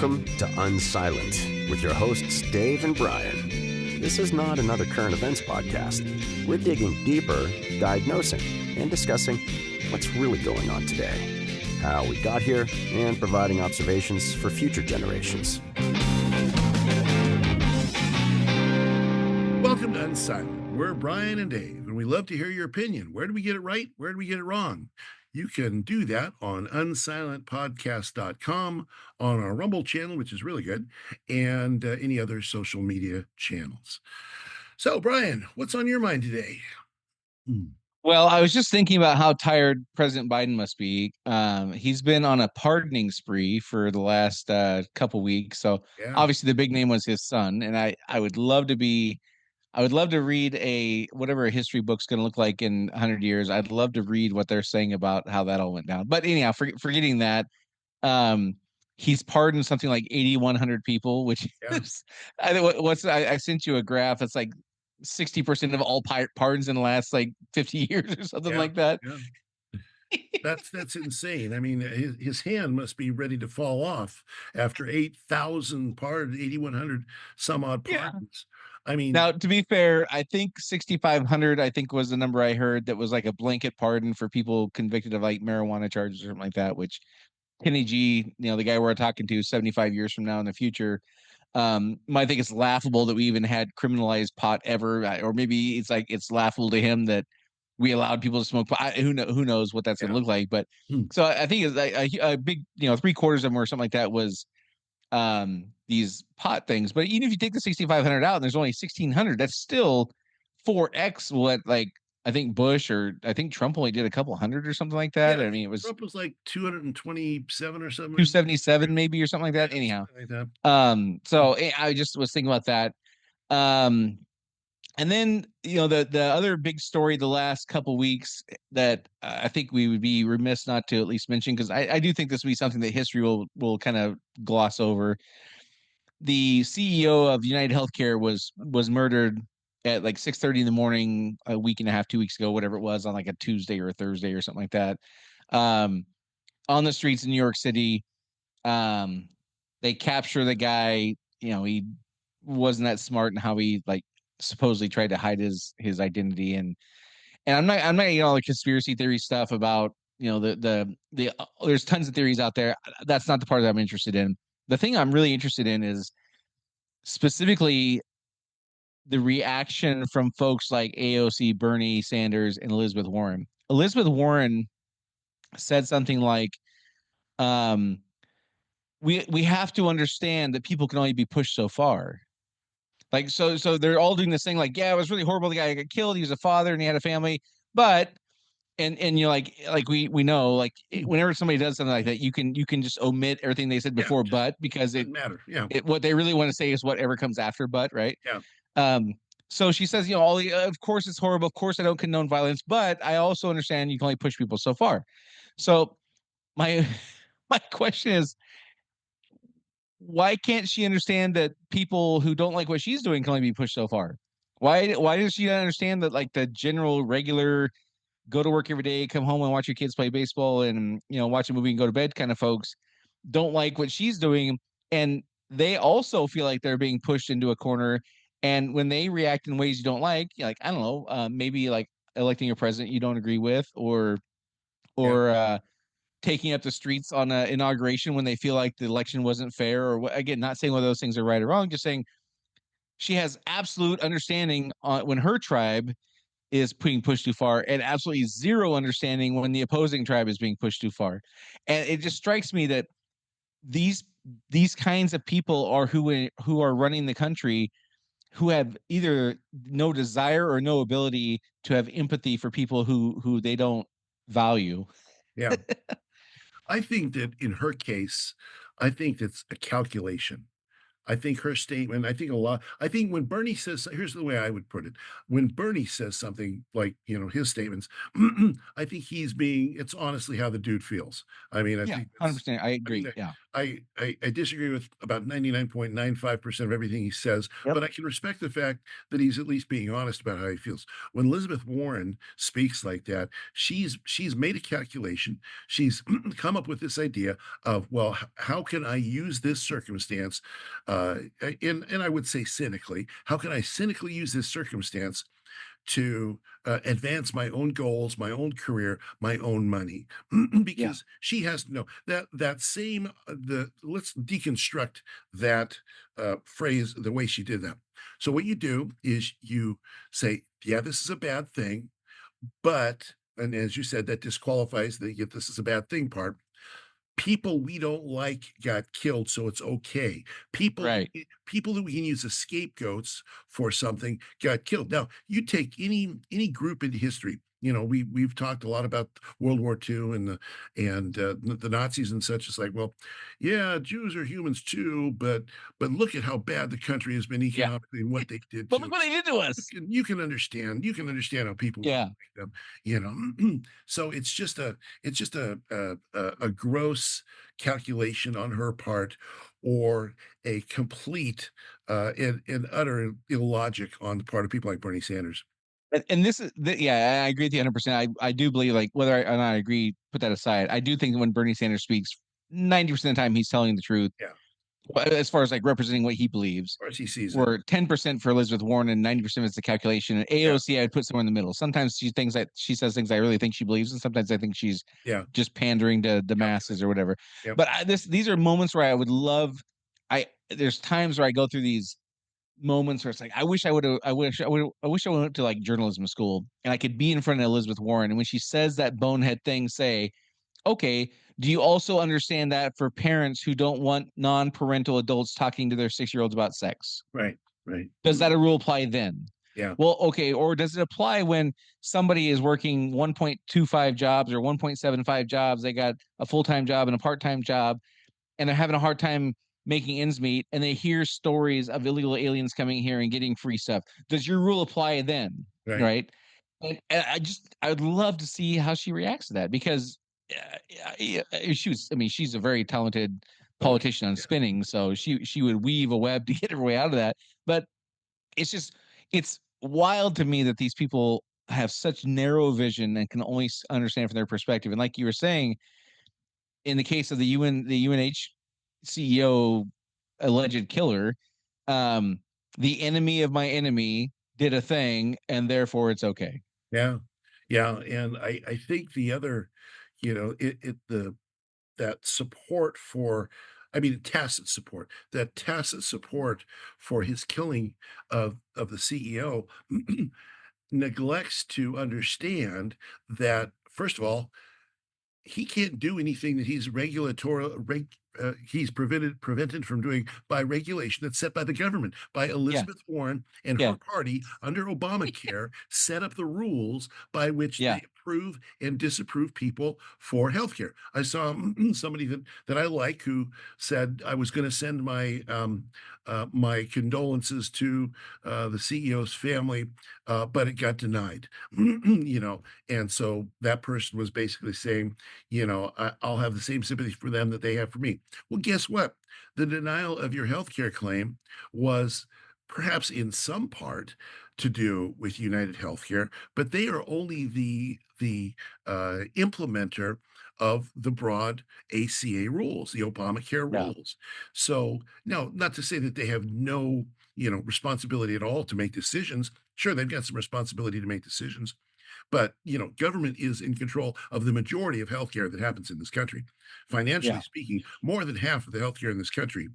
Welcome to Unsilent with your hosts Dave and Brian. This is not another current events podcast. We're digging deeper, diagnosing, and discussing what's really going on today, how we got here, and providing observations for future generations. Welcome to Unsilent. We're Brian and Dave, and we love to hear your opinion. Where do we get it right? Where do we get it wrong? You can do that on unsilentpodcast.com, on our Rumble channel, which is really good, and any other social media channels. So, Brian, what's on your mind today? Well, I was just thinking about how tired President Biden must be. He's been on a pardoning spree for the last couple weeks. So obviously the big name was his son. And I would love to read whatever a history book's going to look like in 100 years. I'd love to read what they're saying about how that all went down. But anyhow, forgetting that, he's pardoned something like 8,100 people, which is, I sent you a graph. It's like 60% of all pardons in the last like 50 years or something like that. Yeah. That's insane. I mean, his hand must be ready to fall off after 8,000 pardons, 8,100 some odd pardons. I mean, now to be fair, I think 6,500 was the number I heard that was like a blanket pardon for people convicted of like marijuana charges or something like that, which Kenny G, the guy we're talking to 75 years from now in the future, might think it's laughable that we even had criminalized pot ever, or maybe it's laughable to him that we allowed people to smoke pot. Who knows what that's going to look like. But so I think it's a big, 3/4 of them or something like that was these pot things. But even if you take the 6,500 out and there's only 1,600, that's still 4x what, like, I think Bush or I think Trump only did a couple hundred or something like that. I mean, it was Trump was like 227 or something, 277 maybe or something like that. Anyhow, like that. So I just was thinking about that. And then the other big story the last couple weeks that I think we would be remiss not to at least mention, because I do think this will be something that history will kind of gloss over. The CEO of United Healthcare was murdered at like 6:30 in the morning a week and a half, 2 weeks ago, whatever it was, on like a Tuesday or a Thursday or something like that, on the streets in New York City. They capture the guy. He wasn't that smart in how he like supposedly tried to hide his identity, and I'm not all the conspiracy theory stuff about the there's tons of theories out there. That's not the part that I'm interested in. The thing I'm really interested in is specifically the reaction from folks like AOC, Bernie Sanders, and Elizabeth Warren. Elizabeth Warren said something like, we have to understand that people can only be pushed so far. Like, so they're all doing this thing like, yeah, it was really horrible. The guy got killed. He was a father and he had a family. But and you're like we know, like, whenever somebody does something like that, you can just omit everything they said before, but because it doesn't matter. What they really want to say is whatever comes after but, right? So she says, of course it's horrible. Of course I don't condone violence, but I also understand you can only push people so far. So my question is, why can't she understand that people who don't like what she's doing can only be pushed so far? Why does she not understand that, like, the general regular go to work every day, come home and watch your kids play baseball and watch a movie and go to bed kind of folks don't like what she's doing, and they also feel like they're being pushed into a corner? And when they react in ways you don't like I don't know, maybe like electing a president you don't agree with, or taking up the streets on an inauguration when they feel like the election wasn't fair, or again, not saying whether those things are right or wrong, just saying she has absolute understanding when her tribe is being pushed too far, and absolutely zero understanding when the opposing tribe is being pushed too far. And it just strikes me that these kinds of people are who are running the country, who have either no desire or no ability to have empathy for people who they don't value. Yeah. I think that in her case, I think it's a calculation. I think her statement, I think when Bernie says, here's the way I would put it. When Bernie says something like, his statements, I think it's honestly how the dude feels. I mean, I think 100%. I agree. I disagree with about 99.95% of everything he says, Yep. but I can respect the fact that he's at least being honest about how he feels. When Elizabeth Warren speaks like that, she's made a calculation. She's come up with this idea of, well, how can I use this circumstance, and I would say cynically, how can I cynically use this circumstance to advance my own goals, my own career, my own money, Yeah. because she has to know that that same the let's deconstruct that phrase the way she did that. So what you do is you say, yeah, this is a bad thing, but and as you said, that disqualifies the if this is a bad thing part. People we don't like got killed, so it's okay. Right. People that we can use as scapegoats for something got killed. Now, you take any group in history, we've talked a lot about World War II and the Nazis and such. It's like, well, yeah, Jews are humans too, but look at how bad the country has been Yeah. economically and what they did But to look what they did to us. you can understand how people would Yeah. like them, you know. So it's just a gross calculation on her part, or a complete and utter illogic on the part of people like Bernie Sanders. And this is yeah, I agree with you 100%. I do believe, like, whether or not I agree, put that aside. I do think that when Bernie Sanders speaks, 90% of the time he's telling the truth, Yeah, but as far as like representing what he believes. or as he sees it. Or 10% for Elizabeth Warren and 90% is the calculation. And Yeah, AOC, I'd put somewhere in the middle. Sometimes she says things I really think she believes, and sometimes I think she's yeah, just pandering to the masses or whatever. yep, But these are moments where I would love. There's times where I go through these moments where it's like I wish I went to like journalism school and I could be in front of Elizabeth Warren, and when she says that bonehead thing, say, okay, do you also understand that for parents who don't want non-parental adults talking to their 6-year-olds about sex? right, right. Does that a rule apply then? Yeah, Well, okay, or does it apply when somebody is working 1.25 jobs or 1.75 jobs? They got a full-time job and a part-time job, and they're having a hard time making ends meet, and they hear stories of illegal aliens coming here and getting free stuff. Does your rule apply then? right. Right? And I would love to see how she reacts to that, because she's a very talented Oh, yeah, politician on yeah, spinning, so she would weave a web to get her way out of that. But it's just it's wild to me that these people have such narrow vision and can only understand from their perspective. And like you were saying, in the case of the UNH CEO alleged killer, um, the enemy of my enemy did a thing, and therefore it's okay. yeah, yeah. And I think the other, the that support for I mean, tacit support, that tacit support for his killing of the CEO neglects to understand that, first of all, he can't do anything that he's prevented from doing by regulation that's set by the government, by Yeah, Elizabeth Warren and yeah, her party under Obamacare set up the rules by which yeah, they approve and disapprove people for healthcare. I saw somebody that I like who said I was going to send my condolences to the CEO's family, but it got denied. And so that person was basically saying, I'll have the same sympathy for them that they have for me. Well, guess what? The denial of your healthcare claim was perhaps in some part to do with United Healthcare, but they are only the implementer of the broad ACA rules, the Obamacare yeah, rules. So, no, not to say that they have no, responsibility at all to make decisions. Sure, they've got some responsibility to make decisions, but government is in control of the majority of healthcare that happens in this country. Financially yeah, speaking, more than half of the healthcare in this country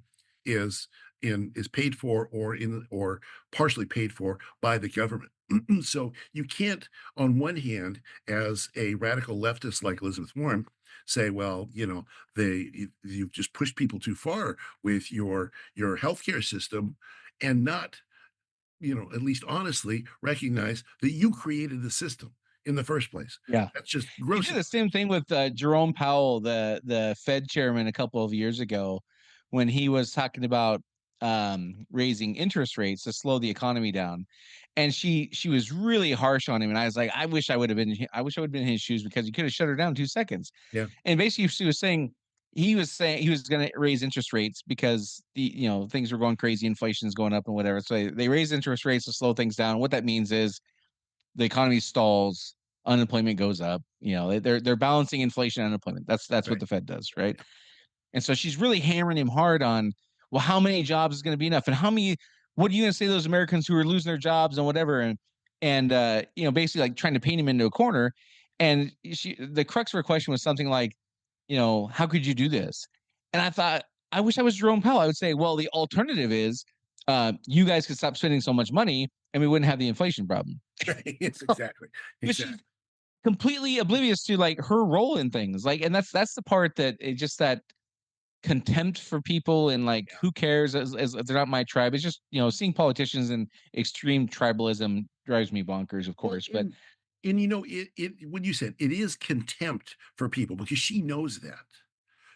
is is paid for or partially paid for by the government. So you can't, on one hand, as a radical leftist like Elizabeth Warren, say, well, you've just pushed people too far with your healthcare system, and not, at least honestly recognize that you created the system in the first place. yeah. That's just They gross. did the same thing with Jerome Powell, the Fed chairman, a couple of years ago, when he was talking about raising interest rates to slow the economy down, and she was really harsh on him. And I was like, I wish I would have been in his shoes, because he could have shut her down in 2 seconds. Yeah, And basically, she was saying, he was saying he was going to raise interest rates because things were going crazy, inflation's going up and whatever. So they raise interest rates to slow things down. What that means is the economy stalls, unemployment goes up. They're balancing inflation and unemployment. That's Right. what the Fed does, right? And so she's really hammering him hard on, well, how many jobs is going to be enough, and what are you going to say to those Americans who are losing their jobs and whatever, and basically like trying to paint him into a corner. And the crux of her question was something like, how could you do this? And I thought, I wish I was Jerome Powell. I would say, well, the alternative is you guys could stop spending so much money and we wouldn't have the inflation problem. It's exactly. But she's completely oblivious to like her role in things. Like, and that's the part that it just that contempt for people and like who cares as they're not my tribe. It's just seeing politicians and extreme tribalism drives me bonkers, of course. Well, and it when you said it is contempt for people because she knows that.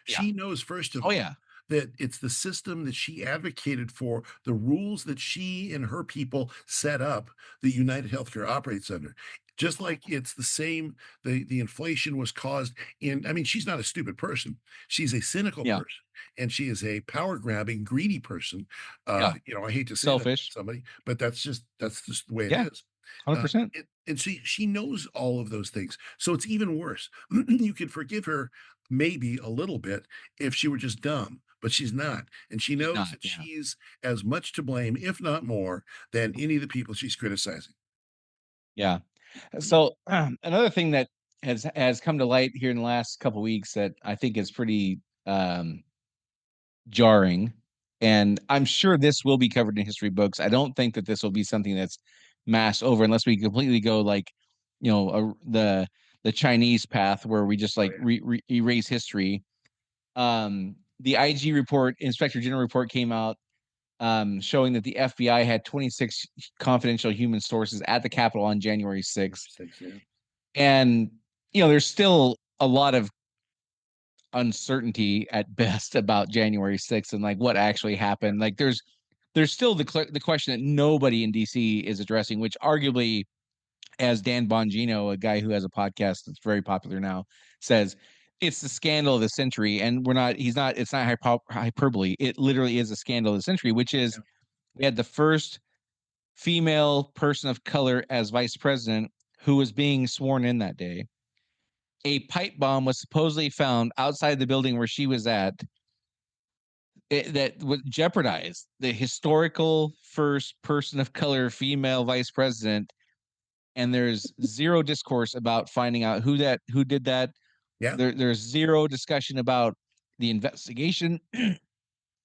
She knows, first of all, that it's the system that she advocated for, the rules that she and her people set up that United Healthcare operates under. Just like it's the same, the inflation was caused I mean, she's not a stupid person. She's a cynical person, and she is a power grabbing, greedy person. I hate to say that to somebody, but that's just the way it is. 100%. And she knows all of those things. So it's even worse. You could forgive her maybe a little bit if she were just dumb, but she's not. And she knows that she's as much to blame, if not more, than any of the people she's criticizing. Yeah. So another thing that has come to light here in the last couple of weeks that I think is pretty jarring, and I'm sure this will be covered in history books. I don't think that this will be something that's mass over unless we completely go like, the Chinese path where we just like erase history. The IG report, Inspector General report came out showing that the FBI had 26 confidential human sources at the Capitol on January 6th. And, there's still a lot of uncertainty at best about January 6th and like what actually happened. Like there's still the question that nobody in DC is addressing, which arguably, as Dan Bongino, a guy who has a podcast that's very popular now, says, it's the scandal of the century. And it's not hyperbole. It literally is a scandal of the century, which is we had the first female person of color as vice president who was being sworn in that day. A pipe bomb was supposedly found outside the building where she was at that would jeopardize the historical first person of color female vice president. And there's zero discourse about finding out who did that. There's zero discussion about the investigation.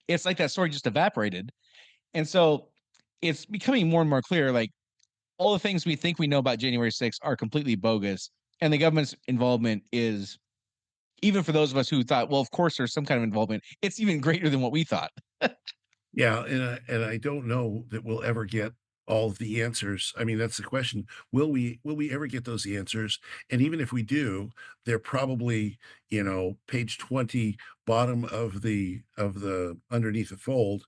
It's like that story just evaporated. And so it's becoming more and more clear, like all the things we think we know about January 6th are completely bogus. And the government's involvement is, even for those of us who thought, well, of course there's some kind of involvement, it's even greater than what we thought. And I don't know that we'll ever get all of the answers. I mean, that's the question. Will we ever get those answers? And even if we do, they're probably, page 20, bottom of the underneath the fold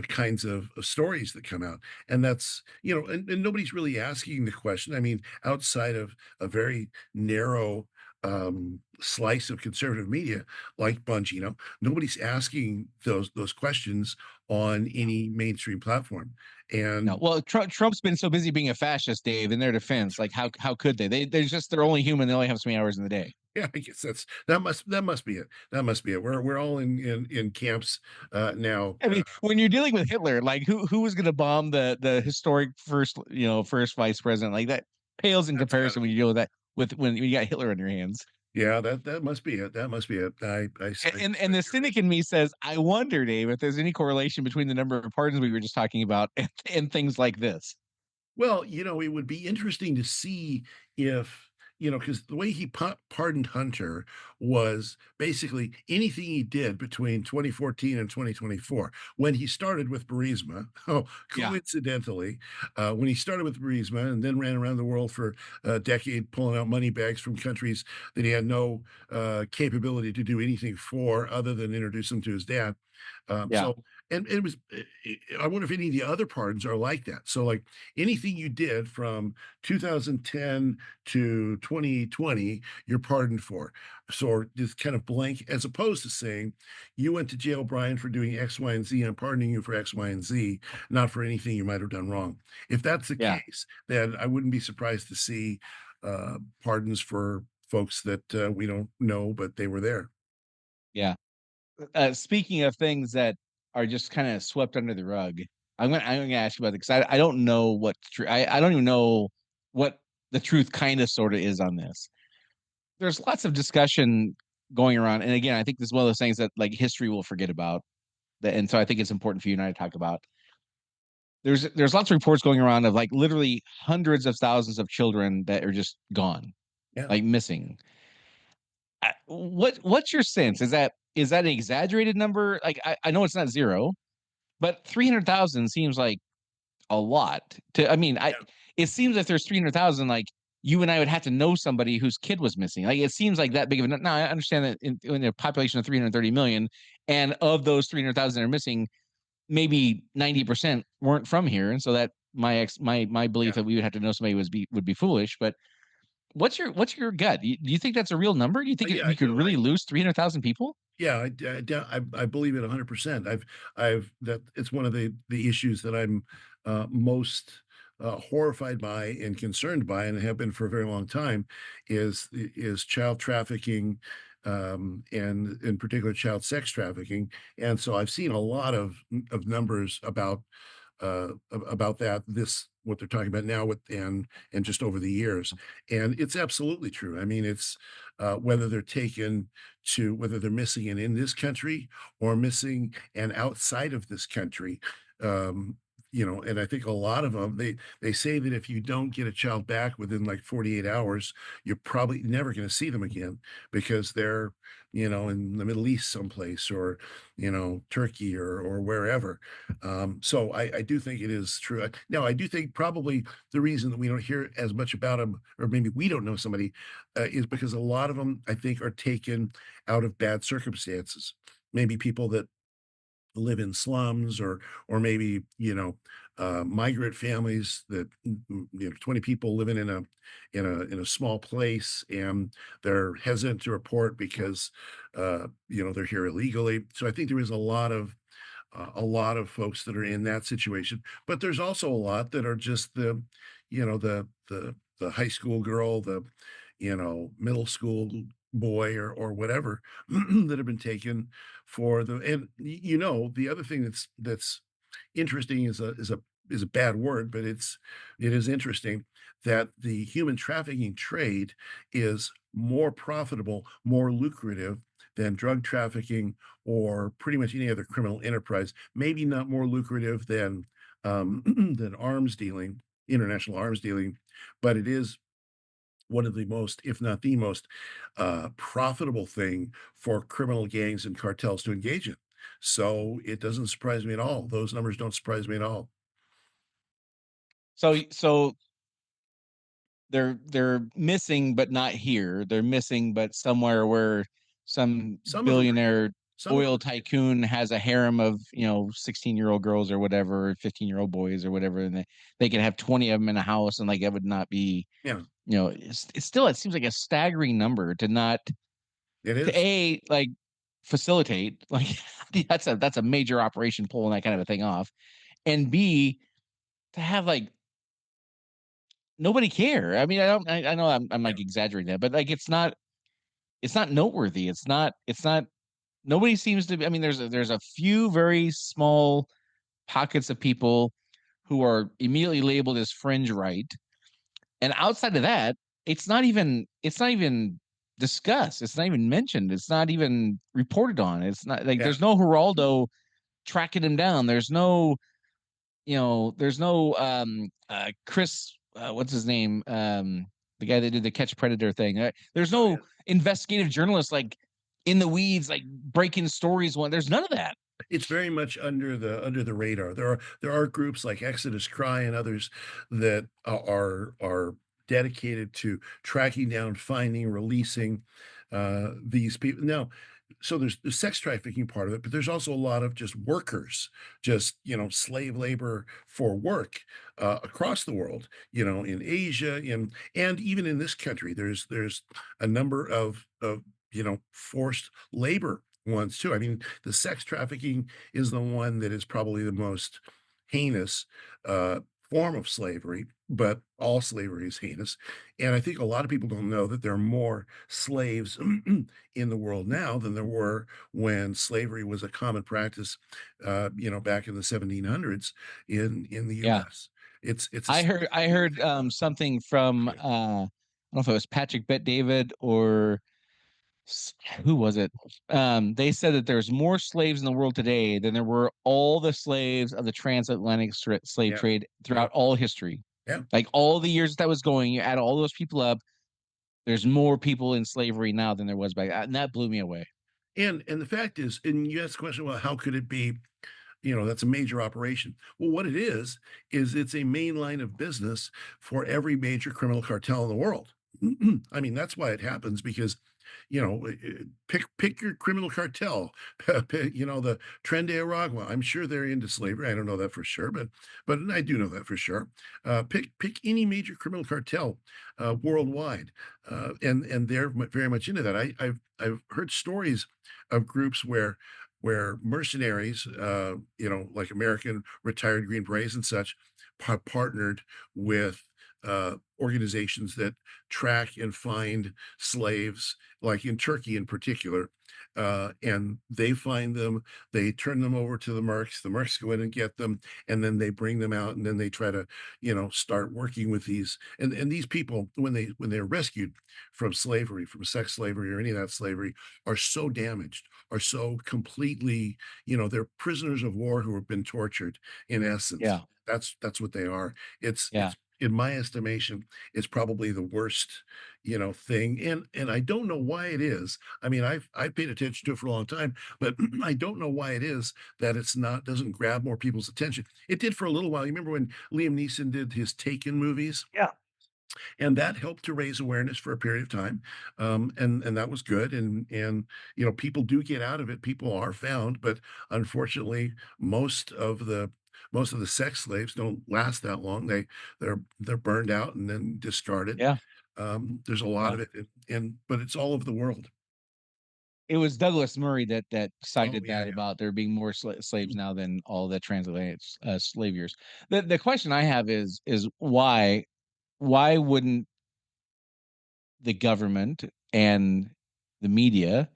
kinds of stories that come out. And that's, and nobody's really asking the question. I mean, outside of a very narrow slice of conservative media like Bongino, nobody's asking those questions on any mainstream platform. And no, well, Trump's been so busy being a fascist, Dave, in their defense. Like, how could they? They're only human. They only have so many hours in the day. Yeah, I guess that must be it. That must be it. We're all in camps now. I mean, when you're dealing with Hitler, like who was going to bomb the historic first vice president? Like that pales in comparison when you deal with that when you got Hitler on your hands. Yeah, that must be it. That must be it. And the cynic in me says, I wonder, Dave, if there's any correlation between the number of pardons we were just talking about and things like this. Well, it would be interesting to see if, because the way he pardoned Hunter was basically anything he did between 2014 and 2024. When he started with Burisma, coincidentally, when he started with Burisma and then ran around the world for a decade pulling out money bags from countries that he had no capability to do anything for other than introduce them to his dad. So, and it was, I wonder if any of the other pardons are like that. So like anything you did from 2010 to 2020, you're pardoned for. So just kind of blank, as opposed to saying, you went to jail, Brian, for doing X, Y, and Z. I'm pardoning you for X, Y, and Z, not for anything you might have done wrong. If that's the Yeah. case, then I wouldn't be surprised to see pardons for folks that we don't know, but they were there. Yeah. Speaking of things that are just kind of swept under the rug, I'm gonna ask you about it because I don't know what's true. I don't even know what the truth kind of sort of is on this. There's lots of discussion going around, and again, I think this is one of those things that like history will forget about. That, and so I think it's important for you and I to talk about. There's lots of reports going around of like literally hundreds of thousands of children that are just gone, Yeah. like missing. What's your sense? Is that an exaggerated number? Like I know it's not zero, but 300,000 seems like a lot. To I mean, Yeah. it seems if there's 300,000, like you and I would have to know somebody whose kid was missing. Like it seems like that big of a. Now I understand that in a population of 330 million, and of those 300,000 that are missing, maybe 90% weren't from here, and so that my belief that we would have to know somebody would be foolish. But what's your gut? Do you think that's a real number? Do you think Yeah, I we could do. really lose 300,000 people? Yeah, I believe it 100%. I've that it's one of the issues that I'm most horrified by and concerned by, and have been for a very long time, is child trafficking, and in particular child sex trafficking. And so I've seen a lot of numbers about that, this what they're talking about now with and just over the years. And it's absolutely true. I mean, it's whether they're taken to whether they're missing and in this country or missing and outside of this country. Um, and I think a lot of them they say that if you don't get a child back within like 48 hours, you're probably never going to see them again because they're, in the Middle East someplace, or, Turkey, or wherever. So I do think it is true. Now, I do think probably the reason that we don't hear as much about them, or maybe we don't know somebody, is because a lot of them, I think, are taken out of bad circumstances. Maybe people that live in slums, or maybe, migrant families that 20 people living in a small place, and they're hesitant to report because they're here illegally. So I think there is a lot of folks that are in that situation, but there's also a lot that are just the high school girl, the middle school boy, or whatever, that have been taken for the. And the other thing that's interesting is a bad word, but it is interesting that the human trafficking trade is more profitable, more lucrative than drug trafficking or pretty much any other criminal enterprise. Maybe not more lucrative than than arms dealing, international arms dealing, but it is one of the most, if not the most, profitable thing for criminal gangs and cartels to engage in. So it doesn't surprise me at all. Those numbers don't surprise me at all. So they're missing, but not here. They're missing, but somewhere where some Some of them are here. billionaire Some of them oil are here. tycoon has a harem of 16-year-old girls or whatever, 15-year-old boys or whatever, and they can have 20 of them in a house, and like that would not be. Yeah, It's still, it seems like a staggering number to not it to is. a like facilitate, like that's a major operation pulling that kind of a thing off, and b to have like nobody care. I mean, I know I'm Yeah, like exaggerating that, but like it's not noteworthy. It's not nobody seems to be. I mean, there's a few very small pockets of people who are immediately labeled as fringe right, and outside of that, it's not even discussed. It's not even mentioned. It's not even reported on. It's not like yeah. there's no Geraldo tracking him down. There's no Chris, what's his name? The guy that did the Catch Predator thing. There's Oh, no yeah. investigative journalist like in the weeds, like breaking stories. There's none of that. It's very much under the radar. There are groups like Exodus Cry and others that are dedicated to tracking down, finding, releasing these people. Now, so there's the sex trafficking part of it, but there's also a lot of just workers, just slave labor for work across the world. In Asia, and even in this country, there's a number of forced labor ones too. I mean, the sex trafficking is the one that is probably the most heinous uh, form of slavery, but all slavery is heinous. And I think a lot of people don't know that there are more slaves in the world now than there were when slavery was a common practice, back in the 1700s in the Yeah. U.S. It's a I heard something from I don't know if it was Patrick Bet David or who was it? They said that there's more slaves in the world today than there were all the slaves of the transatlantic slave yeah, trade yeah, throughout all history. yeah. Like all the years that was going, you add all those people up, there's more people in slavery now than there was back, and that blew me away. And the fact is, and you asked the question, well, how could it be? That's a major operation. Well, what it is it's a main line of business for every major criminal cartel in the world. I mean, that's why it happens because, pick your criminal cartel. The Tren de Aragua. I'm sure they're into slavery. I don't know that for sure, but I do know that for sure. Pick any major criminal cartel worldwide, and they're very much into that. I've heard stories of groups where mercenaries, like American retired Green Berets and such, partnered with organizations that track and find slaves, like in Turkey in particular. And they find them, they turn them over to the Mercs. The Mercs go in and get them, and then they bring them out, and then they try to, start working with these. And these people, when they're rescued from slavery, from sex slavery or any of that slavery, are so damaged, are so completely, they're prisoners of war who have been tortured. In essence, Yeah, that's what they are. yeah. It's in my estimation, it's probably the worst, thing. And I don't know why it is. I mean, I've paid attention to it for a long time, but I don't know why it is that it's not doesn't grab more people's attention. It did for a little while. You remember when Liam Neeson did his Taken movies? Yeah. And that helped to raise awareness for a period of time, and that was good. And people do get out of it. People are found, but unfortunately, most of the sex slaves don't last that long. They're burned out and then discarded. Yeah, There's a lot yeah. of it, but it's all over the world. It was Douglas Murray that Oh cited yeah, that yeah. about there being more slaves now than all the transatlantic slave years. The question I have is why wouldn't the government and the media,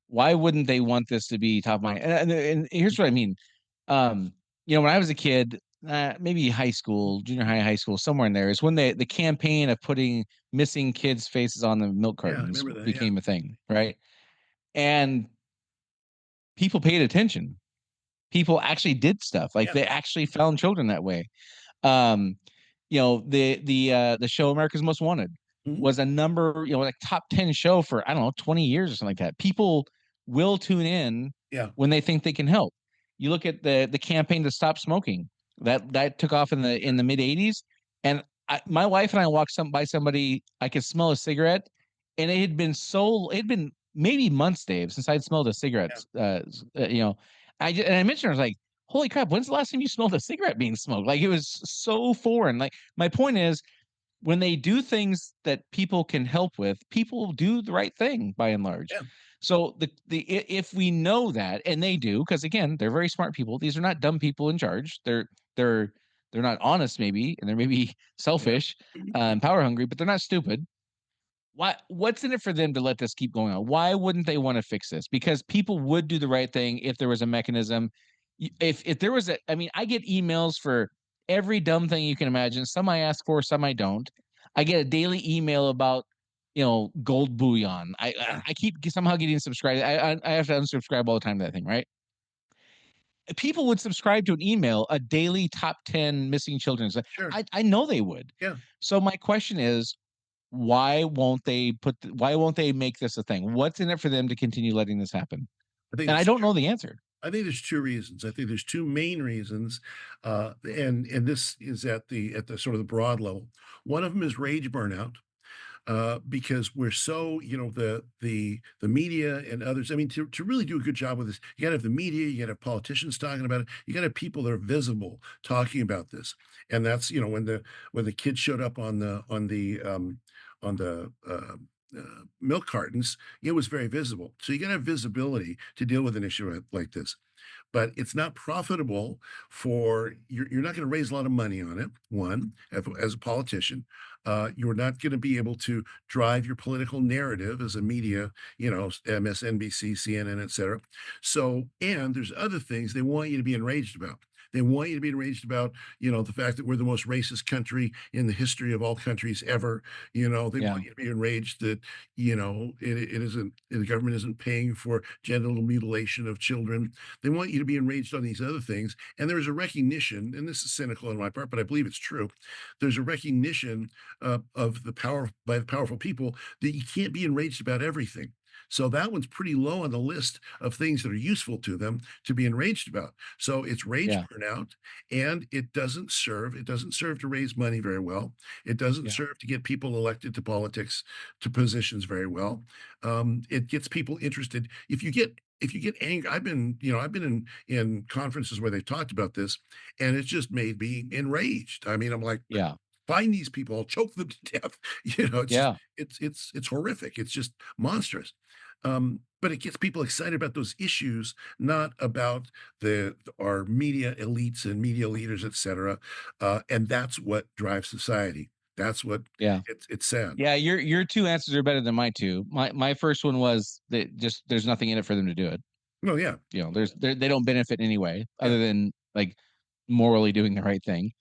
why wouldn't they want this to be top of mind? And here's what I mean. Um, when I was a kid, maybe high school, junior high, high school, somewhere in there is when the campaign of putting missing kids' faces on the milk Yeah, I cartons remember that. Yeah, became a thing, right? And people paid attention. People actually did stuff. Like yeah. they actually found children that way. Um, the show America's Most Wanted Mhm. was a number, like top 10 show for I don't know 20 years or something like that. People will tune in Yeah, when they think they can help. You look at the campaign to stop smoking that took off in the mid 80s, and my wife and I walked by somebody, I could smell a cigarette, and it had been maybe months, Dave, since I'd smelled a cigarette. yeah, I mentioned, I was like, holy crap, when's the last time you smelled a cigarette being smoked? Like it was so foreign. Like my point is, when they do things that people can help with, people do the right thing by and large. yeah, So if we know that, and they do, because again, they're very smart people. These are not dumb people in charge. They're they're not honest, maybe, and they're maybe yeah. selfish, and power hungry, but they're not stupid. What's in it for them to let this keep going on? Why wouldn't they want to fix this? Because people would do the right thing if there was a mechanism. If there was I mean, I get emails for every dumb thing you can imagine. Some I ask for, some I don't. I get a daily email about gold bullion. Yeah. I keep somehow getting subscribed. I have to unsubscribe all the time to that thing, right? People would subscribe to an email, a daily top 10 missing children. Sure. I know they would. Yeah. So my question is, why won't they make this a thing? What's in it for them to continue letting this happen? I think And I there's don't two. know the answer. I think there's two reasons. I think there's two main reasons, and this is at the sort of the broad level. One of them is rage burnout. because we're so, the media and others. I mean, to really do a good job with this, you got to have the media, you got to have politicians talking about it, you got to have people that are visible talking about this, and that's when the kids showed up on the milk cartons, it was very visible. So you got to have visibility to deal with an issue like this, but it's not profitable for you're not going to raise a lot of money on it. One, as a politician, you're not going to be able to drive your political narrative as a media, MSNBC, CNN, etc. So, and there's other things they want you to be enraged about. They want you to be enraged about, the fact that we're the most racist country in the history of all countries ever. They Yeah. want you to be enraged that, the government isn't paying for genital mutilation of children. They want you to be enraged on these other things. And there's a recognition, and this is cynical on my part, but I believe it's true. There's a recognition of the power by the powerful people that you can't be enraged about everything. So that one's pretty low on the list of things that are useful to them to be enraged about. So it's rage Yeah. burnout, and it doesn't serve. It doesn't serve to raise money very well. It doesn't Yeah. serve to get people elected to politics, to positions very well. It gets people interested. If you get angry, I've been in conferences where they've talked about this, and it's just made me enraged. I mean, I'm like, Yeah. find these people, I'll choke them to death. It's just Yeah. it's horrific. It's just monstrous. But it gets people excited about those issues, not about our media elites and media leaders, etc. And that's what drives society. That's what Yeah. it's sad. Yeah, your two answers are better than my two. My first one was that just there's nothing in it for them to do it. No, yeah, They don't benefit anyway, yeah. other than like morally doing the right thing.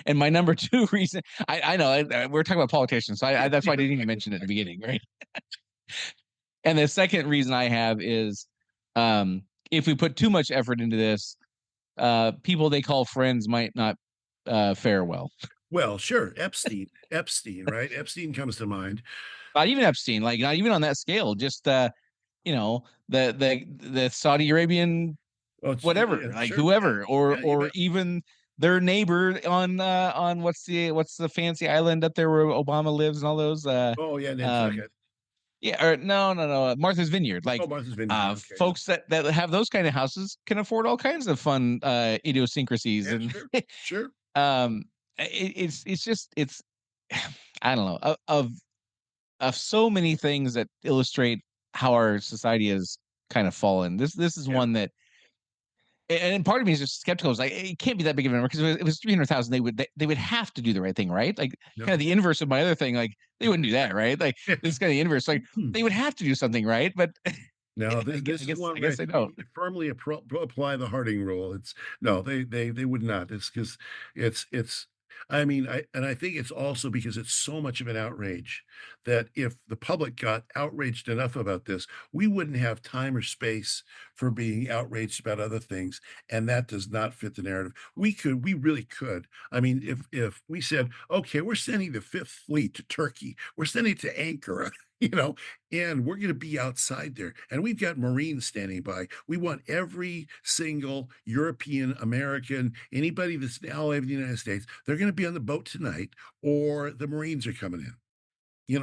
And my number two reason, I know we're talking about politicians, so that's why I didn't even mention it at the beginning, right? And the second reason I have is, if we put too much effort into this, people they call friends might not fare well. Well, sure. Epstein, right? Epstein comes to mind. Not even Epstein, like not even on that scale. Just the Saudi Arabian Oh, whatever, yeah, like sure. Yeah, whoever, or yeah, you or bet. even their neighbor on what's the fancy island up there where Obama lives and all those Oh, yeah, um Nantucket. yeah, or no, Martha's Vineyard. Like Oh, Martha's Vineyard. Yeah, okay, yeah. folks that have those kind of houses can afford all kinds of fun idiosyncrasies Yeah, and sure, sure. um it's just it's I don't know of so many things that illustrate how our society has kind of fallen. This is Yeah, one that, and part of me is just skeptical. It's like it can't be that big of a number because if it was 300,000, they would have to do the right thing, right? Like kind of no. the inverse of my other thing. Like they wouldn't do that, right? Like this is kind of the inverse. Like they would have to do something, right? But No, I this guess this is one I where guess I they think we don't. need to firmly apply the Harding rule. It's no, they would not. It's because it's. I mean, I think it's also because it's so much of an outrage that if the public got outraged enough about this, we wouldn't have time or space for being outraged about other things, and that does not fit the narrative. We really could. I mean, if we said, okay, we're sending the Fifth Fleet to Turkey, we're sending it to Ankara, you know, and we're going to be outside there. And we've got Marines standing by. We want every single European, American, anybody that's now alive in the United States, they're going to be on the boat tonight, or the Marines are coming in.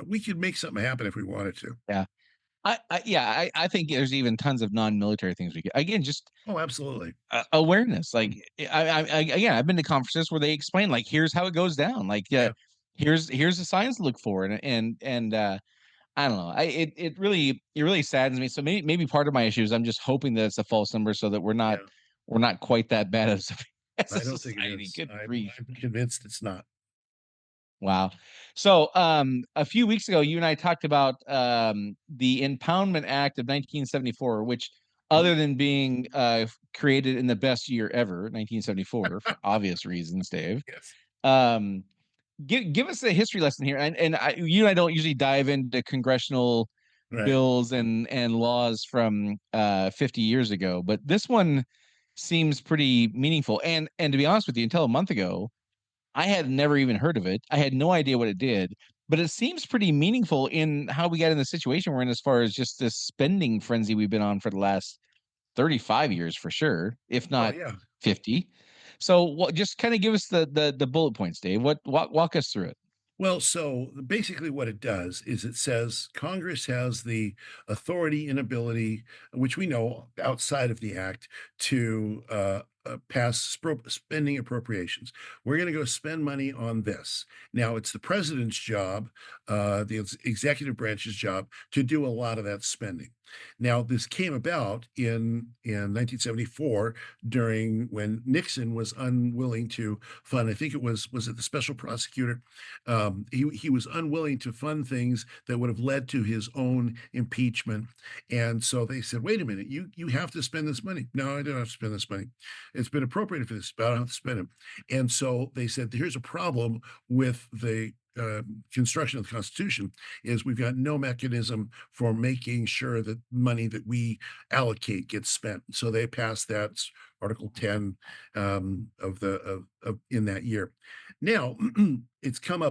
We could make something happen if we wanted to. Yeah. I think there's even tons of non-military things we could again just Oh, absolutely. awareness. Like again, I've been to conferences where they explain like here's how it goes down. Like Yeah. here's the signs to look for, and I don't know. It really saddens me. So maybe part of my issue is I'm just hoping that it's a false number so that Yeah. we're not quite that bad as a I don't think it society. is. Good I'm, grief. I'm convinced it's not. Wow. So a few weeks ago you and I talked about the Impoundment Act of 1974, which other Mhm. than being created in the best year ever, 1974, for obvious reasons, Dave. Yes. Um give us a history lesson here, and you and I don't usually dive into congressional Right. bills and laws from 50 years ago, but this one seems pretty meaningful. And to be honest with you, until a month ago, I had never even heard of it. I had no idea what it did, but it seems pretty meaningful in how we got in the situation we're in as far as just this spending frenzy we've been on for the last 35 years for sure, if Well, not yeah. 50. So what just kind of give us the bullet points, Dave. Walk us through it. Well, so basically what it does is it says Congress has the authority and ability, which we know outside of the act, to pass spending appropriations. We're going to go spend money on this. Now, it's the president's job, the executive branch's job, to do a lot of that spending. Now, this came about in 1974 during when Nixon was unwilling to fund. I think was it the special prosecutor? He was unwilling to fund things that would have led to his own impeachment, and so they said, "Wait a minute, you have to spend this money." No, I don't have to spend this money. It's been appropriated for this, but I don't have to spend it. And so they said, "Here's a problem with the." Construction of the Constitution is we've got no mechanism for making sure that money that we allocate gets spent. So they passed that Article 10 of in that year. Now, it came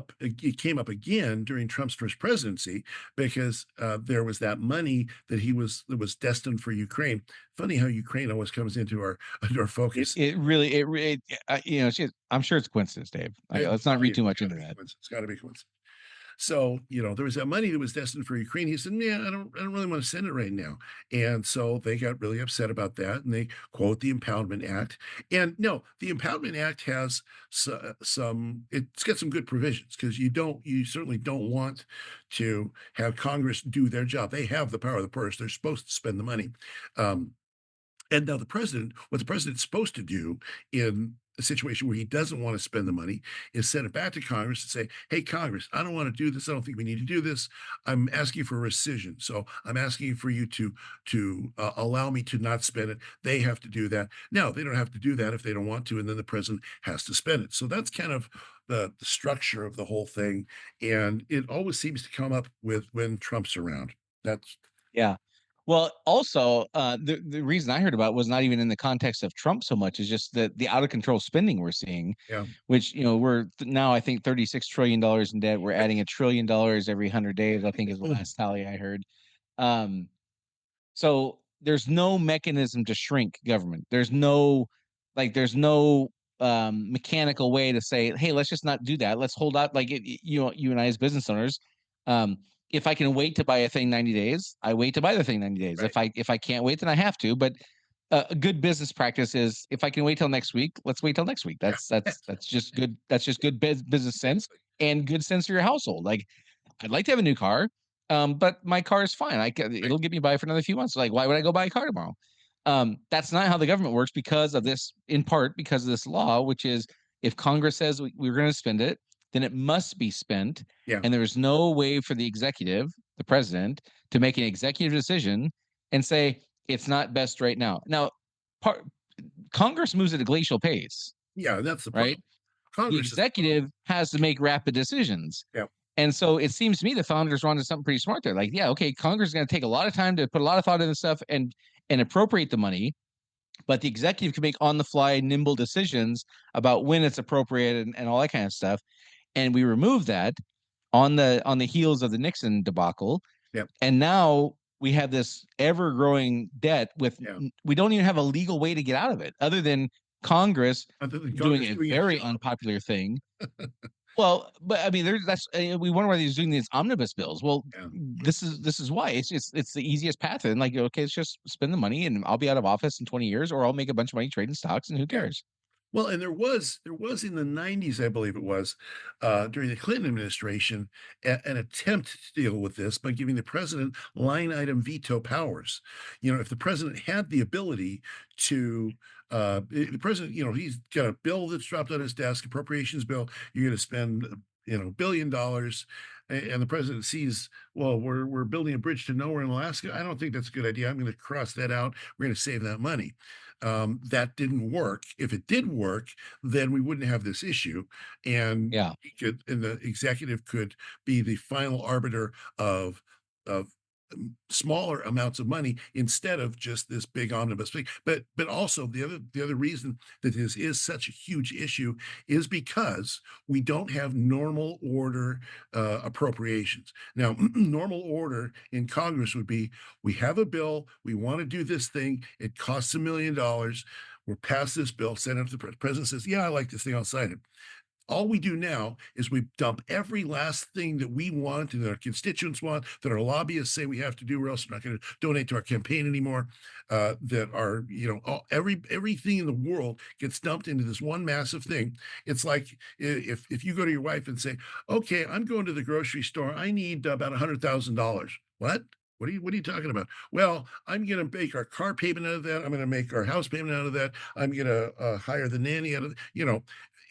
up again during Trump's first presidency because there was that money that was destined for Ukraine. Funny how Ukraine always comes into our into our focus. I'm sure it's coincidence, Dave. Let's not read too much into that. It's got to be coincidence. So, there was that money that was destined for Ukraine. He said, "Yeah, I don't really want to send it right now." And so they got really upset about that, and they quote the Impoundment Act. And no, the Impoundment Act has it's got some good provisions because you certainly don't want to have Congress do their job. They have the power of the purse. They're supposed to spend the money. Um, and now what the president's supposed to do in a situation where he doesn't want to spend the money is send it back to Congress and say, "Hey, Congress, I don't want to do this. I don't think we need to do this. I'm asking for rescission. So I'm asking for you to allow me to not spend it." They have to do that. Now they don't have to do that if they don't want to, and then the president has to spend it. So that's kind of the structure of the whole thing, and it always seems to come up with when Trump's around. That's Yeah. Well, also, the reason I heard about it was not even in the context of Trump so much as just the out of control spending we're seeing, yeah, which we're now I think $36 trillion in debt. We're adding $1 trillion every 100 days. I think is the last tally I heard. Um, so there's no mechanism to shrink government. There's no mechanical way to say, hey, let's just not do that. Let's hold out. You and I as business owners, um, if I can wait to buy a thing 90 days, I wait to buy the thing 90 days. right. If I can't wait, then I have to. But a good business practice is if I can wait till next week, let's wait till next week. Yeah, That's just good. That's just good business sense and good sense for your household. Like I'd like to have a new car, but my car is fine. It'll get me by for another few months. Like, why would I go buy a car tomorrow? That's not how the government works because of this, in part because of this law, which is if Congress says we're going to spend it, then it must be spent. yeah, And there is no way for the executive, the president, to make an executive decision and say it's not best right now. Now, Congress moves at a glacial pace, yeah. That's the right? problem. The Congress is executive has to make rapid decisions. yeah, And so it seems to me the founders were onto something pretty smart there. Like, yeah, okay, Congress is going to take a lot of time to put a lot of thought into stuff and appropriate the money, but the executive can make on the fly, nimble decisions about when it's appropriate and all that kind of stuff. And we removed that on the heels of the Nixon debacle, yeah, and now we have this ever growing debt with yeah. we don't even have a legal way to get out of it other than Congress Other than doing Congress a doing its very job. unpopular thing. Well, but I mean, we wonder why he's doing these omnibus bills. Well, Yeah. this is why it's the easiest path. And like, okay, let's just spend the money, and I'll be out of office in 20 years, or I'll make a bunch of money trading stocks, and who Yeah. cares? Well, and there was in the 90s, I believe it was, during the Clinton administration, an attempt to deal with this by giving the president line item veto powers. If the president had the ability to, the president, he's got a bill that's dropped on his desk, appropriations bill, you're going to spend, $1 billion, and the president sees, well, we're building a bridge to nowhere in Alaska. I don't think that's a good idea. I'm going to cross that out. We're going to save that money. That didn't work. If it did work, then we wouldn't have this issue, and Yeah. and the executive could be the final arbiter of smaller amounts of money instead of just this big omnibus thing. But also the other reason that this is such a huge issue is because we don't have normal order appropriations. Now, normal order in Congress would be we have a bill, we want to do this thing, it costs $1 million. We're past this bill, send it to the president says, "Yeah, I like this thing, I'll sign it." All we do now is we dump every last thing that we want and that our constituents want, that our lobbyists say we have to do, or else we're not going to donate to our campaign anymore. That are, everything in the world gets dumped into this one massive thing. It's like if you go to your wife and say, "Okay, I'm going to the grocery store. I need about $100,000." What? What are you talking about? Well, I'm going to make our car payment out of that. I'm going to make our house payment out of that. I'm going to hire the nanny out of,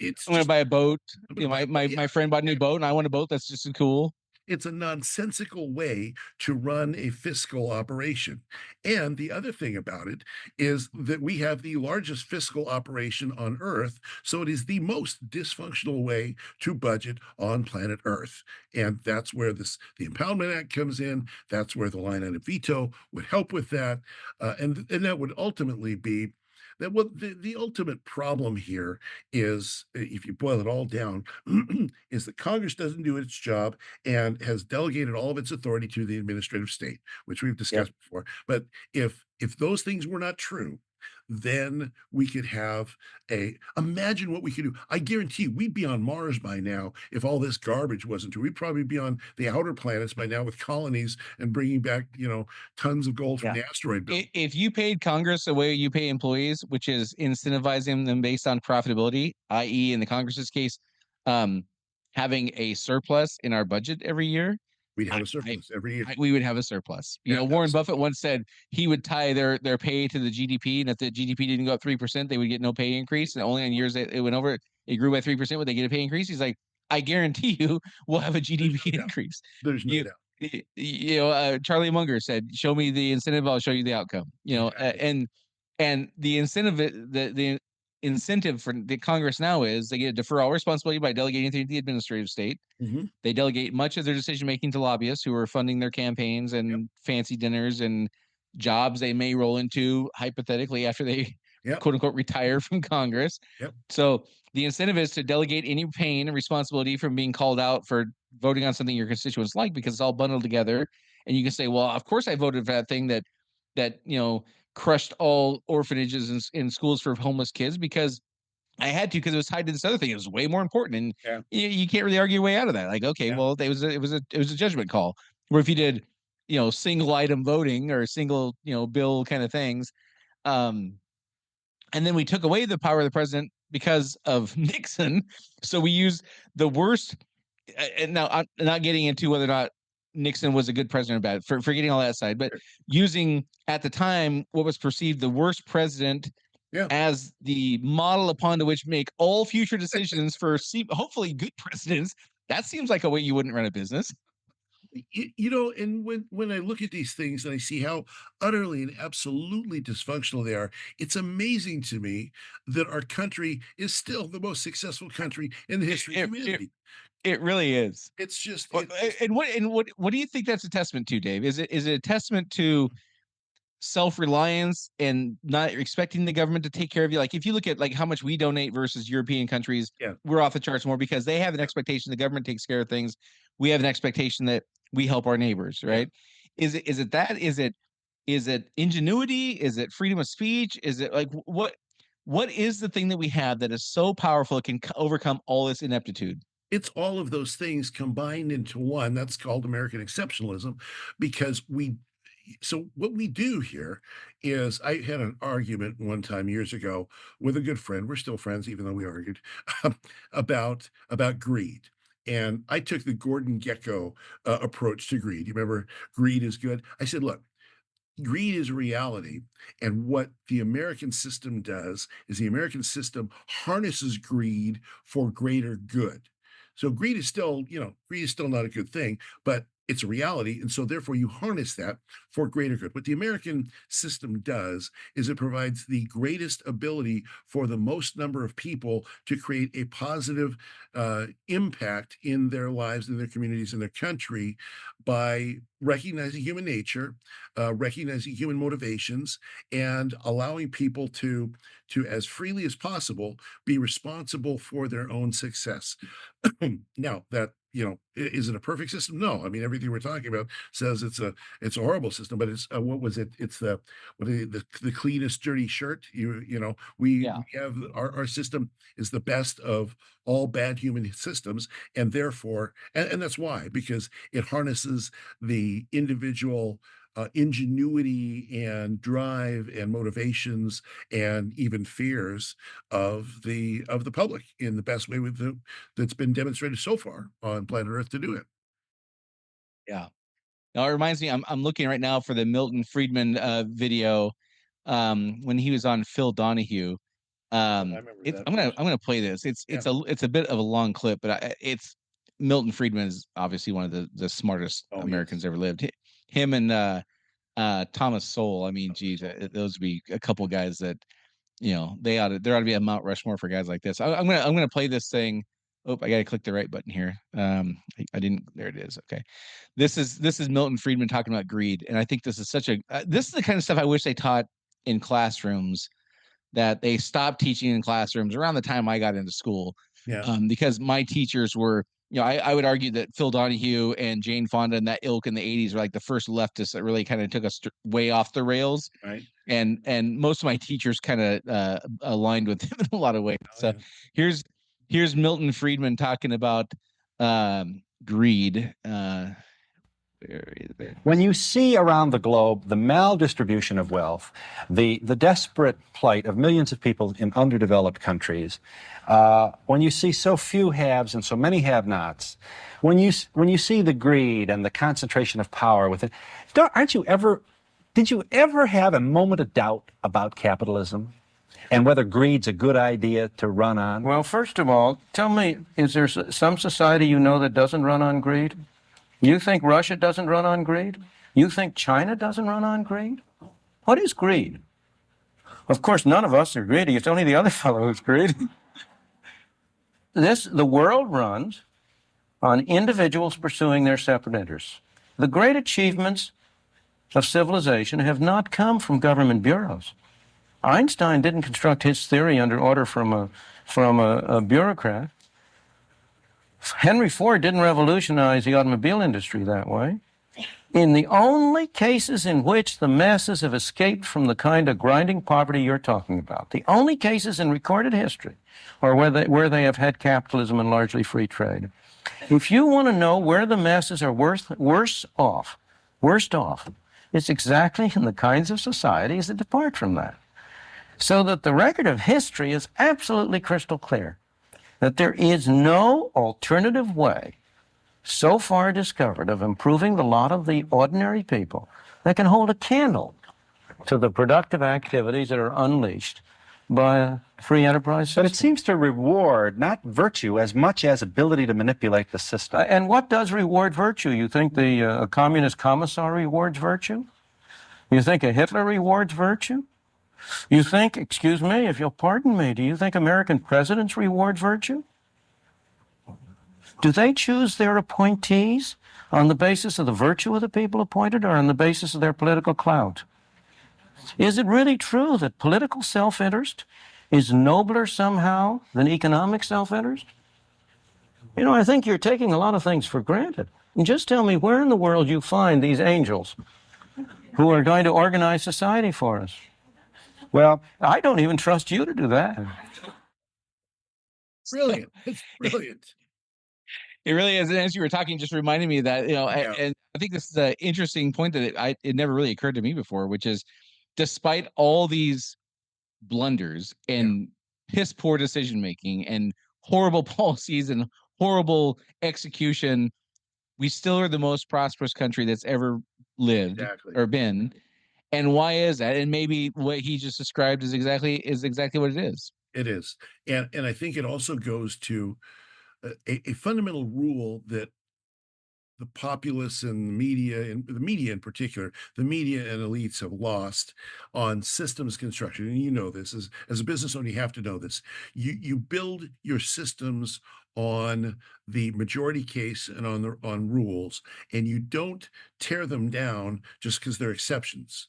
it's I'm gonna just, buy a boat. I'm going You to know, buy a boat. my friend bought a new boat, and I want a boat that's just as cool. It's a nonsensical way to run a fiscal operation. And the other thing about it is that we have the largest fiscal operation on Earth. So it is the most dysfunctional way to budget on planet Earth. And that's where the Impoundment Act comes in. That's where the line item veto would help with that. And that would ultimately be that what the ultimate problem here is, if you boil it all down, is that Congress doesn't do its job and has delegated all of its authority to the administrative state, which we've Yep. discussed before. But if those things were not true, then we could have imagine what we could do. I guarantee we'd be on Mars by now if all this garbage wasn't true. We'd probably be on the outer planets by now with colonies and bringing back, tons of gold from Yeah. the asteroid belt. If you paid Congress the way you pay employees, which is incentivizing them based on profitability, i.e., in the Congress's case, um, having a surplus in our budget every year, We'd have I, a surplus every year. we would have a surplus. Yeah, Warren absolutely. Buffett once said he would tie their pay to the GDP, and if the GDP didn't go up 3%, they would get no pay increase. And only on years that it went over, it grew by 3%. Would they get a pay increase? He's like, I guarantee you, we'll have a There's GDP no doubt. increase. There's no You, doubt. Charlie Munger said, "Show me the incentive, I'll show you the outcome." Exactly. And the incentive, the incentive for the Congress now is they get to defer all responsibility by delegating to the administrative state. Mhm. They delegate much of their decision making to lobbyists who are funding their campaigns Yep. and fancy dinners and jobs they may roll into hypothetically after they Yep. quote unquote retire from Congress. Yep. So the incentive is to delegate any pain and responsibility from being called out for voting on something your constituents like, because it's all bundled together. And you can say, well, of course I voted for that thing that crushed all orphanages in schools for homeless kids, because I had to, because it was tied to this other thing. It was way more important, and Yeah. you can't really argue your way out of that. Like, okay, Yeah. well, it was a judgment call. Where if you did, single item voting or single, bill kind of things, um, and then we took away the power of the president because of Nixon. So we used the worst. And now I'm not getting into whether or not Nixon was a good president or bad, forgetting all that aside, but Sure. using at the time what was perceived the worst president Yeah. as the model upon to which make all future decisions for hopefully good presidents. That seems like a way you wouldn't run a business. And when I look at these things and I see how utterly and absolutely dysfunctional they are, it's amazing to me that our country is still the most successful country in the history of It, it, humanity. it really is. It's just, And what do you think that's a testament to, Dave? Is it a testament to self-reliance and not expecting the government to take care of you? Like, if you look at like how much we donate versus European countries, yeah, we're off the charts more because they have an expectation the government takes care of things. We have an expectation that we help our neighbors, yeah. right? Is it that? Is it ingenuity? Is it freedom of speech? Is it like what is the thing that we have that is so powerful it can overcome all this ineptitude? It's all of those things combined into one. That's called American exceptionalism, because so what we do here is, I had an argument one time years ago with a good friend. We're still friends, even though we argued about greed. And I took the Gordon Gekko approach to greed. You remember, greed is good. I said, look, greed is reality. And what the American system does is the American system harnesses greed for greater good. So greed is still not a good thing, but it's a reality. And so therefore you harness that for greater good. What the American system does is it provides the greatest ability for the most number of people to create a positive impact in their lives, in their communities, in their country, by recognizing human nature, recognizing human motivations, and allowing people to as freely as possible be responsible for their own success. Now, that is it a perfect system? No. I mean, everything we're talking about says it's a horrible system, but it's what was it? It's the cleanest dirty shirt. We have our system is the best of all bad human systems, and therefore, and that's why, because it harnesses the individual ingenuity and drive and motivations and even fears of the public in the best way that's been demonstrated so far on planet Earth to do it. Yeah. Now it reminds me, I'm looking right now for the Milton Friedman video when he was on Phil Donahue. I remember that. I'm gonna play this. It's a bit of a long clip, but it's Milton Friedman is obviously one of the smartest Americans ever lived. Him and Thomas Sowell. I mean, geez, those would be a couple guys that there ought to be a Mount Rushmore for guys like this. I'm gonna play this thing. Oh, I gotta click the right button here. I didn't. There it is. Okay, this is Milton Friedman talking about greed, and I think this is this is the kind of stuff I wish they taught in classrooms, that they stopped teaching in classrooms around the time I got into school. Yeah. Because my teachers were, I would argue that Phil Donahue and Jane Fonda and that ilk in the 80s were like the first leftists that really kind of took us way off the rails. Right. And most of my teachers kind of aligned with him in a lot of ways. So here's Milton Friedman talking about greed. When you see around the globe the maldistribution of wealth, the desperate plight of millions of people in underdeveloped countries, when you see so few haves and so many have-nots, when you see the greed and the concentration of power within, did you ever have a moment of doubt about capitalism and whether greed's a good idea to run on? Well, first of all, tell me, is there some society that doesn't run on greed? You think Russia doesn't run on greed? You think China doesn't run on greed? What is greed? Of course, none of us are greedy. It's only the other fellow who's greedy. The world runs on individuals pursuing their separate interests. The great achievements of civilization have not come from government bureaus. Einstein didn't construct his theory under order from a bureaucrat. Henry Ford didn't revolutionize the automobile industry that way. In the only cases in which the masses have escaped from the kind of grinding poverty you're talking about, the only cases in recorded history are where they have had capitalism and largely free trade. If you want to know where the masses are worst off, it's exactly in the kinds of societies that depart from that. So that the record of history is absolutely crystal clear that there is no alternative way so far discovered of improving the lot of the ordinary people that can hold a candle to the productive activities that are unleashed by a free enterprise system. But it seems to reward not virtue as much as ability to manipulate the system. And what does reward virtue? You think a communist commissar rewards virtue? You think a Hitler rewards virtue? You think, excuse me, if you'll pardon me, do you think American presidents reward virtue? Do they choose their appointees on the basis of the virtue of the people appointed or on the basis of their political clout? Is it really true that political self-interest is nobler somehow than economic self-interest? I think you're taking a lot of things for granted. And just tell me where in the world you find these angels who are going to organize society for us. Well, I don't even trust you to do that. Brilliant. It's brilliant. It really is. And as you were talking, just reminded me of that, and I think this is an interesting point that it never really occurred to me before, which is despite all these blunders and piss poor decision making and horrible policies and horrible execution, we still are the most prosperous country that's ever lived or been. And why is that? And maybe what he just described is exactly what it is. It is. And I think it also goes to a fundamental rule that the populace and the media in particular, the media and elites have lost on systems construction. And you know this, as a business owner, you have to know this. You build your systems on the majority case and on rules, and you don't tear them down just because they're exceptions.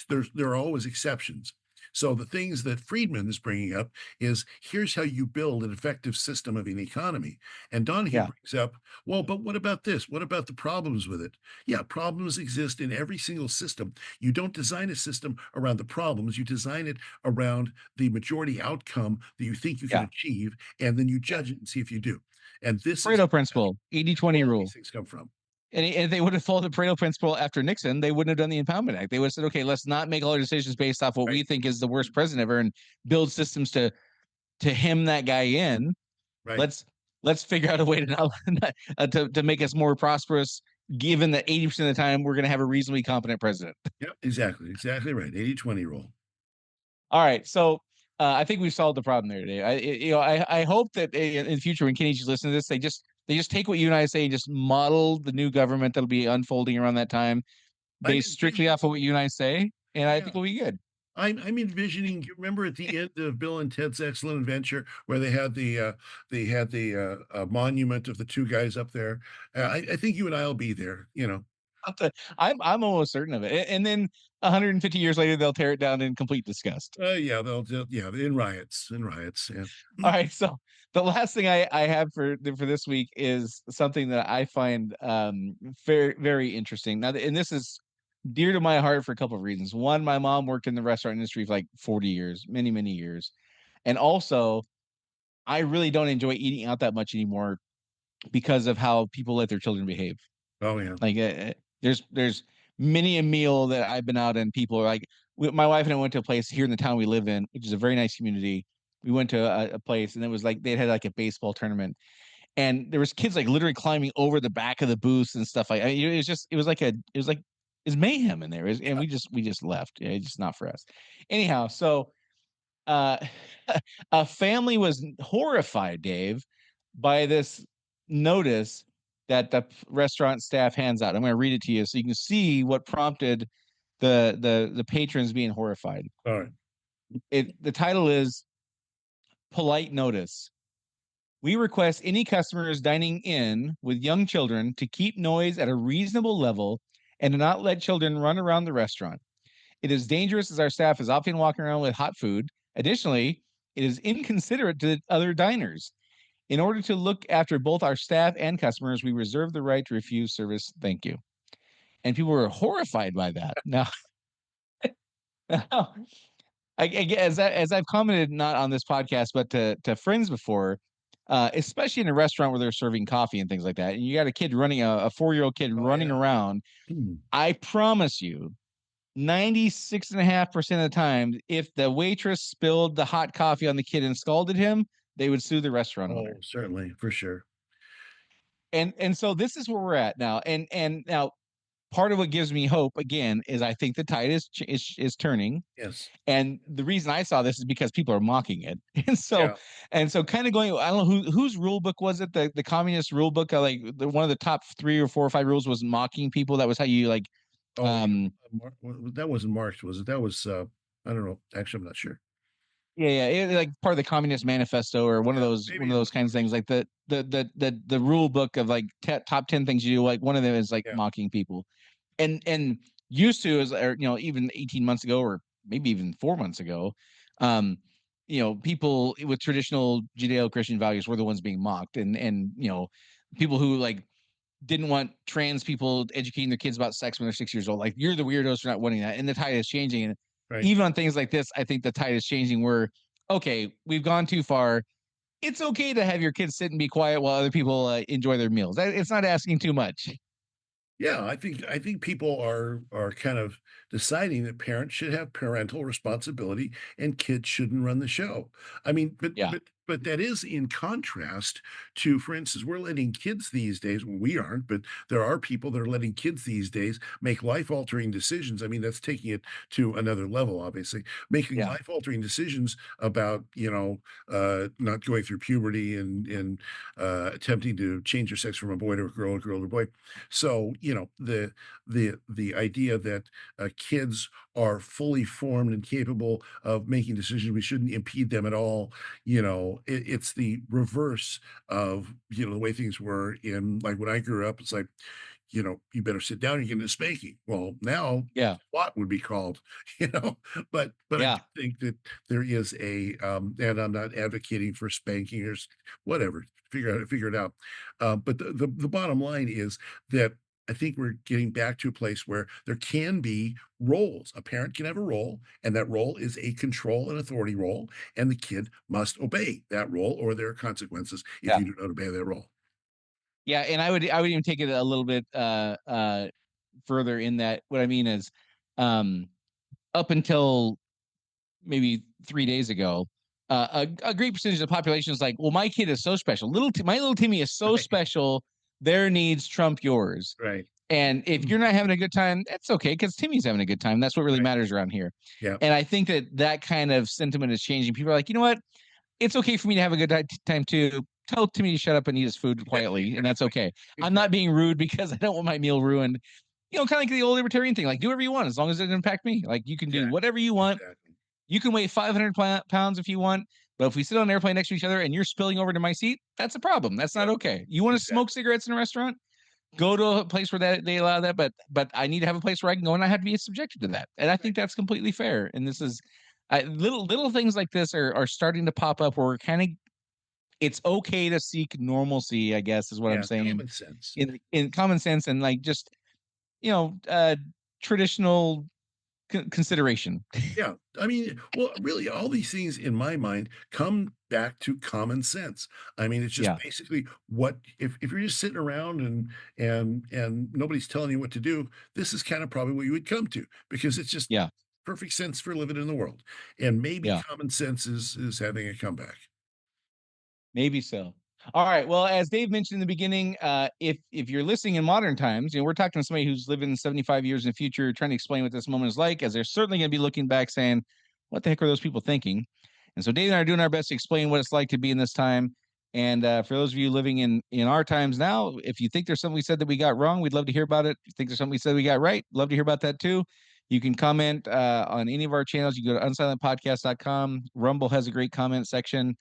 There are always exceptions. So the things that Friedman is bringing up is here's how you build an effective system of an economy. And Donahue Yeah. brings up, well, but what about this? What about the problems with it? Yeah, problems exist in every single system. You don't design a system around the problems, you design it around the majority outcome that you think you can Yeah. achieve, and then you judge it and see if you do. And this is Pareto principle, 80-20 where rule. these things come from. And if they would have followed the Pareto principle after Nixon, they wouldn't have done the Impoundment Act. They would have said, okay, let's not make all our decisions based off what we think is the worst president ever and build systems to hem that guy in. Right. Let's figure out a way to make us more prosperous, given that 80% of the time we're going to have a reasonably competent president. Yep, exactly right. 80-20 rule. All right, so I think we've solved the problem there today. I hope that in the future when Kenny's listening to this, they just take what you and I say and just model the new government that'll be unfolding around that time, based strictly off of what you and I say, and I think we'll be good. I'm envisioning. You remember at the end of Bill and Ted's Excellent Adventure, where they had the monument of the two guys up there. I think you and I'll be there. You know, I'm almost certain of it. And then 150 years later, they'll tear it down in complete disgust. Yeah, they'll in riots. Yeah. All right, so the last thing I have for this week is something that I find very, very interesting. Now, and this is dear to my heart for a couple of reasons. One, my mom worked in the restaurant industry for like 40 years, many, many years. And also, I really don't enjoy eating out that much anymore because of how people let their children behave. Oh yeah. Like there's many a meal that I've been out and people are like, my wife and I went to a place here in the town we live in, which is a very nice community. We went to a place and it was like they had like a baseball tournament, and there was kids like literally climbing over the back of the booths and stuff like. It was mayhem in there, and we just left. Yeah, it's just not for us. Anyhow, so uh, a family was horrified, Dave, by this notice that the restaurant staff hands out. I'm going to read it to you so you can see what prompted the patrons being horrified. All right. The title is Polite Notice. We request any customers dining in with young children to keep noise at a reasonable level and to not let children run around the restaurant. It is dangerous as our staff is often walking around with hot food. Additionally, it is inconsiderate to other diners. In order to look after both our staff and customers, we reserve the right to refuse service. Thank you. And people were horrified by that. Now, as I've commented not on this podcast, but to friends before, especially in a restaurant where they're serving coffee and things like that, and you got a kid running a 4-year-old kid running around, I promise you, 96.5% of the time, if the waitress spilled the hot coffee on the kid and scalded him, they would sue the restaurant owner. Certainly, for sure. And so this is where we're at now. And now part of what gives me hope again is I think the tide is turning. Yes. And the reason I saw this is because people are mocking it. And so kind of going, I don't know whose rule book was it? The communist rule book, like one of the top 3 or 4 or 5 rules was mocking people. That was how you like that wasn't Marx, was it? That was I don't know. Actually, I'm not sure. Yeah, like part of the Communist Manifesto or one of those kinds of things. Like the rule book of like top 10 things you do. Like one of them is like mocking people, and used to is even 18 months ago or maybe even 4 months ago, people with traditional Judeo-Christian values were the ones being mocked, and people who like didn't want trans people educating their kids about sex when they're 6 years old. Like, you're the weirdos for not wanting that. And the tide is changing. And even on things like this, I think the tide is changing where, okay, we've gone too far. It's okay to have your kids sit and be quiet while other people enjoy their meals. It's not asking too much. Yeah, I think people are kind of deciding that parents should have parental responsibility and kids shouldn't run the show. I mean, but that is in contrast to, for instance, we're letting kids these days, well, we aren't, but there are people that are letting kids these days make life-altering decisions. I mean, that's taking it to another level, obviously, making life-altering decisions about, not going through puberty and attempting to change your sex from a boy to a girl to a boy. So, the idea that kids are fully formed and capable of making decisions, we shouldn't impede them at all. It's the reverse of the way things were in, like, when I grew up. It's like you better sit down and get a spanking. Well, now Yeah. what would be called, but I Yeah. do think that there is and I'm not advocating for spanking or whatever, figure it out. But the bottom line is that I think we're getting back to a place where there can be roles. A parent can have a role, and that role is a control and authority role, and the kid must obey that role, or there are consequences if Yeah. you do not obey that role. Yeah, and I would even take it a little bit further in that. What I mean is, up until maybe 3 days ago, a great percentage of the population is like, well, my kid is so special. My little Timmy is so Right. special. Their needs trump yours. Right. And if you're not having a good time, that's okay, because Timmy's having a good time. That's what really Right. matters around here. Yeah. And I think that kind of sentiment is changing. People are like, you know what? It's okay for me to have a good time too. Tell Timmy to shut up and eat his food quietly, and that's okay. I'm not being rude because I don't want my meal ruined. Kind of like the old libertarian thing. Like, do whatever you want as long as it doesn't impact me. Like, you can do whatever you want. Exactly. You can weigh 500 pounds if you want, but if we sit on an airplane next to each other and you're spilling over to my seat, that's a problem. That's not okay. You want to smoke cigarettes in a restaurant? Go to a place where they allow that, but I need to have a place where I can go and I have to be subjected to that. And I think that's completely fair. And this is little things like this are starting to pop up where we're kind of, it's okay to seek normalcy, I guess, is what I'm saying. Common sense. In common sense, and like just, traditional consideration. Yeah. I mean, well, really, all these things in my mind come back to common sense. I mean, it's just basically what if you're just sitting around and nobody's telling you what to do, this is kind of probably what you would come to, because it's just perfect sense for living in the world. And maybe common sense is having a comeback. Maybe so. All right. Well, as Dave mentioned in the beginning, if you're listening in modern times, we're talking to somebody who's living 75 years in the future, trying to explain what this moment is like, as they're certainly going to be looking back saying, what the heck are those people thinking? And so Dave and I are doing our best to explain what it's like to be in this time. And for those of you living in our times now, if you think there's something we said that we got wrong, we'd love to hear about it. If you think there's something we said we got right, love to hear about that too. You can comment on any of our channels. You go to unsilentpodcast.com. Rumble has a great comment section.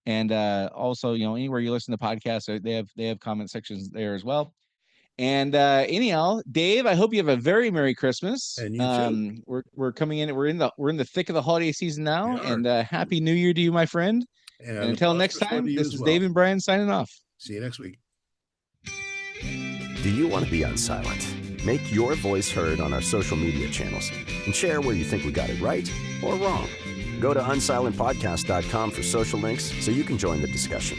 And also, anywhere you listen to podcasts, they have comment sections there as well. And anyhow, Dave, I hope you have a very Merry Christmas. And you too. We're coming in. We're in the thick of the holiday season now. And Happy New Year to you, my friend. And until next time, this is Dave and Brian signing off. See you next week. Do you want to be unsilent? Make your voice heard on our social media channels and share where you think we got it right or wrong. Go to unsilentpodcast.com for social links so you can join the discussion.